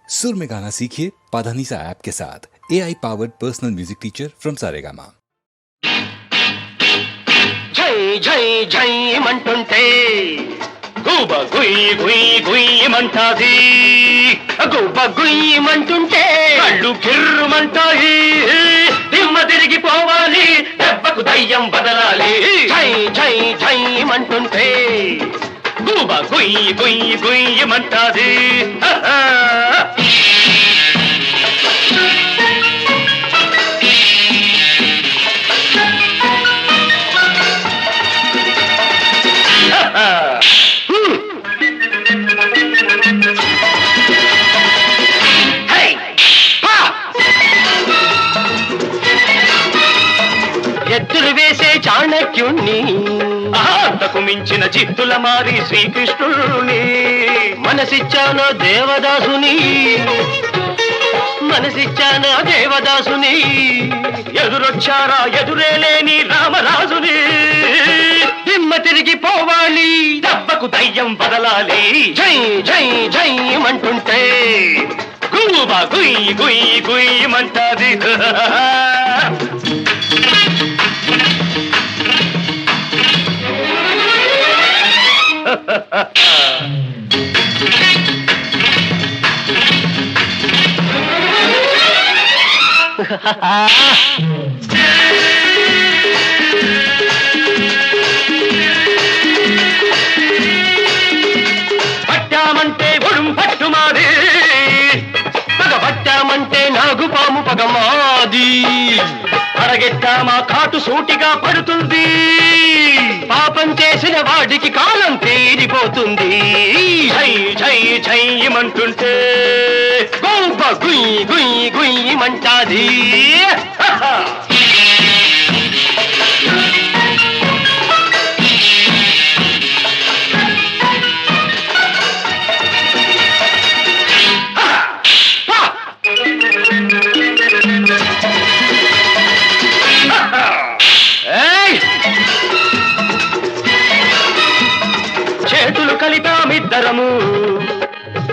सुर में गाना सीखिए पाधानीसा ऐप के साथ। AI powered personal music teacher from Saregama. जय जय जय मंटुंटे गुब गुई गुई गुई मंटादी गुब गुई मंटुंटे కళ్ళు కిర్రుమంటాయి దిమ్మ తిరిగిపోవాలి దెబ్బకు దయ్యం బదలాలి జై జై జై మంటుంటే గుబ గుయి గుయి గుయి మంటాది ఎత్తులు వేసే చాణక్యుణ్ణి అంతకు మించిన జిత్తుల మారి శ్రీకృష్ణుని మనసిచ్చానో దేవదాసుని మనసిచ్చానో దేవదాసుని ఎదురొచ్చారా ఎదురేలేని రామరాజుని దిమ్మ తిరిగిపోవాలి దెబ్బకు దయ్యం బదలాలి జై జై జై మంటుంటే గుబా గుయ్ గుయ్ గుయ్ మంటాది పట్టామంటే ఒడుం పట్టుమాది పగ పట్టామంటే నాగుపాము పగమాది అరగెట్టామా కాటు సూటిగా పడుతుంది పాపం చేసిన వాడికి కాలం తీరిపోతుంది జై జై జైమంటుంటే గోప గుయ్ గుయ్ గుయ్ మంటాది చేతులు కలిపామిద్దరము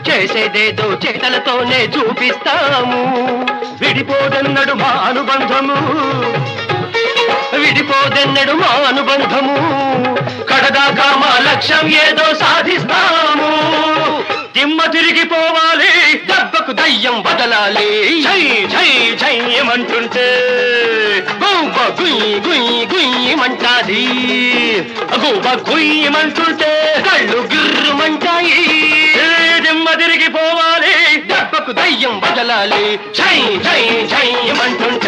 చేసేదేదో చేతలతోనే చూపిస్తాము విడిపోదన్నడు మా అనుబంధము విడిపోదన్నడు మా అనుబంధము కడదాకా మా లక్ష్యం ఏదో సాధిస్తాము దిమ్మ తిరిగిపోవాలి దెబ్బకు దయ్యం బదలాలి జై జై జై ఏమంటుంటే గోబ గుయ్ గుయ్ గుయ్ మంటాది గోబ గుయ్ మంటుంటే కళ్ళు గిర్రుమంటాయి దిమ్మ తిరిగిపోవాలి దెబ్బకు దయ్యం బదలాలి జై జై జై ఏమంటుంటే